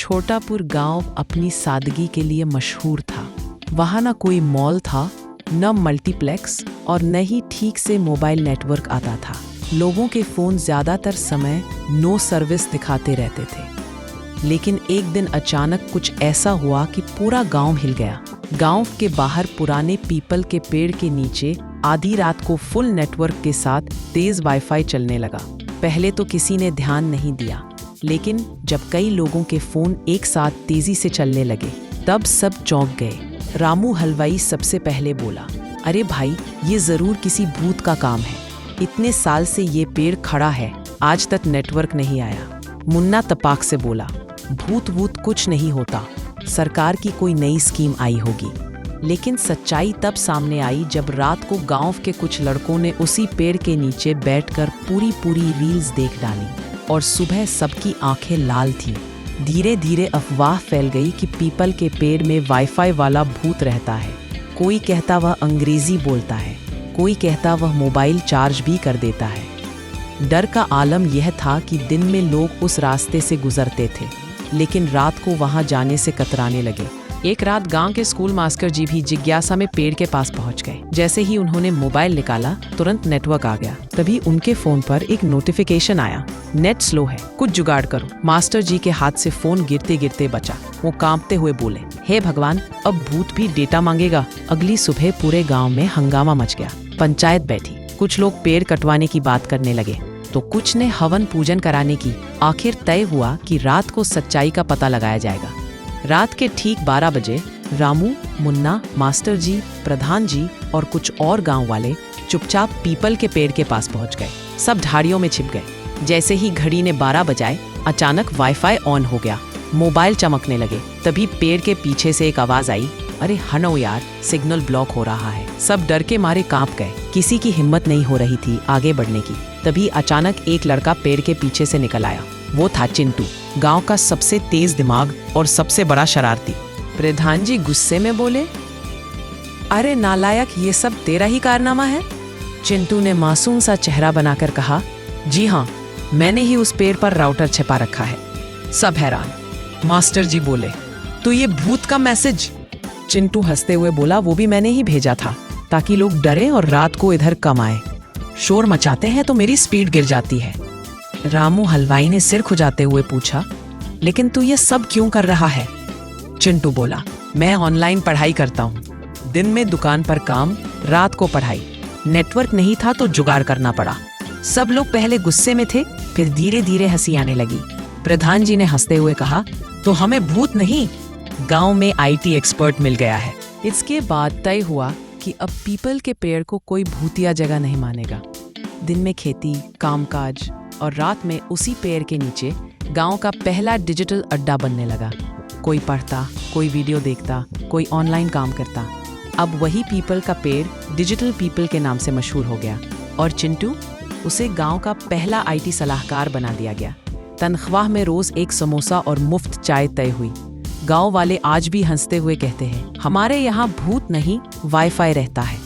छोटापुर गांव अपनी सादगी के लिए मशहूर था। वहाँ न कोई मॉल था, न मल्टीप्लेक्स और न ही ठीक से मोबाइल नेटवर्क आता था। लोगों के फ़ोन ज़्यादातर समय नो सर्विस दिखाते रहते थे। लेकिन एक दिन अचानक कुछ ऐसा हुआ कि पूरा गांव हिल गया। गांव के बाहर पुराने पीपल के पेड़ के नीचे आधी रात को फुल नेटवर्क के साथ तेज़ वाईफाई चलने लगा। पहले तो किसी ने ध्यान नहीं दिया, लेकिन जब कई लोगों के फ़ोन एक साथ तेज़ी से चलने लगे तब सब चौंक गए। रामू हलवाई सबसे पहले बोला, अरे भाई, ये ज़रूर किसी भूत का काम है। इतने साल से ये पेड़ खड़ा है, आज तक नेटवर्क नहीं आया। मुन्ना तपाक से बोला, भूत वूत कुछ नहीं होता, सरकार की कोई नई स्कीम आई होगी। लेकिन सच्चाई तब सामने आई जब रात को गांव के कुछ लड़कों ने उसी पेड़ के नीचे बैठकर पूरी रील्स देख डाली और सुबह सबकी आंखें लाल थीं। धीरे धीरे अफवाह फैल गई कि पीपल के पेड़ में वाईफाई वाला भूत रहता है। कोई कहता वह अंग्रेजी बोलता है, कोई कहता वह मोबाइल चार्ज भी कर देता है। डर का आलम यह था कि दिन में लोग उस रास्ते से गुजरते थे, लेकिन रात को वहां जाने से कतराने लगे। एक रात गांव के स्कूल मास्टर जी भी जिज्ञासा में पेड़ के पास पहुंच गए। जैसे ही उन्होंने मोबाइल निकाला, तुरंत नेटवर्क आ गया। तभी उनके फोन पर एक नोटिफिकेशन आया, नेट स्लो है, कुछ जुगाड़ करो। मास्टर जी के हाथ से फोन गिरते गिरते बचा। वो कांपते हुए बोले, हे भगवान, अब भूत भी डेटा मांगेगा। अगली सुबह पूरे गाँव में हंगामा मच गया। पंचायत बैठी, कुछ लोग पेड़ कटवाने की बात करने लगे तो कुछ ने हवन पूजन कराने की। आखिर तय हुआ कि रात को सच्चाई का पता लगाया जाएगा। रात के ठीक 12 बजे रामू, मुन्ना, मास्टर जी, प्रधान जी और कुछ और गांव वाले चुपचाप पीपल के पेड़ के पास पहुंच गए। सब झाड़ियों में छिप गए। जैसे ही घड़ी ने 12 बजाए, अचानक वाईफाई ऑन हो गया। मोबाइल चमकने लगे। तभी पेड़ के पीछे से एक आवाज आई, अरे हनो यार, सिग्नल ब्लॉक हो रहा है। सब डर के मारे कांप गए। किसी की हिम्मत नहीं हो रही थी आगे बढ़ने की। तभी अचानक एक लड़का पेड़ के पीछे से निकल आया। वो था चिंटू, गांव का सबसे तेज दिमाग और सबसे बड़ा शरारती। प्रधान जी गुस्से में बोले, अरे नालायक, ये सब तेरा ही कारनामा है। चिंटू ने मासूम सा चेहरा बनाकर कहा, जी हाँ, मैंने ही उस पेड़ पर राउटर छिपा रखा है। सब हैरान। मास्टर जी बोले, तो ये भूत का मैसेज? चिंटू हंसते हुए बोला, वो भी मैंने ही भेजा था, ताकि लोग डरे और रात को इधर कम आए। शोर मचाते हैं तो मेरी स्पीड गिर जाती है। रामू हलवाई ने सिर खुजाते हुए पूछा, लेकिन तू ये सब क्यों कर रहा है? चिंटू बोला, मैं ऑनलाइन पढ़ाई करता हूँ। दिन में दुकान पर काम, रात को पढ़ाई। नेटवर्क नहीं था तो जुगाड़ करना पड़ा। सब लोग पहले गुस्से में थे, फिर धीरे धीरे हंसी आने लगी। प्रधान जी ने हंसते हुए कहा, तो हमें भूत नहीं, गांव में आईटी एक्सपर्ट मिल गया है। इसके बाद तय हुआ कि अब पीपल के पेड़ को कोई भूतिया जगह नहीं मानेगा। दिन में खेती, कामकाज और रात में उसी पेड़ के नीचे गांव का पहला डिजिटल अड्डा बनने लगा। कोई पढ़ता, कोई वीडियो देखता, कोई ऑनलाइन काम करता। अब वही पीपल का पेड़ डिजिटल पीपल के नाम से मशहूर हो गया और चिंटू, उसे गांव का पहला आईटी सलाहकार बना दिया गया। तनख्वाह में रोज एक समोसा और मुफ्त चाय तय हुई। गांव वाले आज भी हंसते हुए कहते हैं, हमारे यहाँ भूत नहीं, वाईफाई रहता है।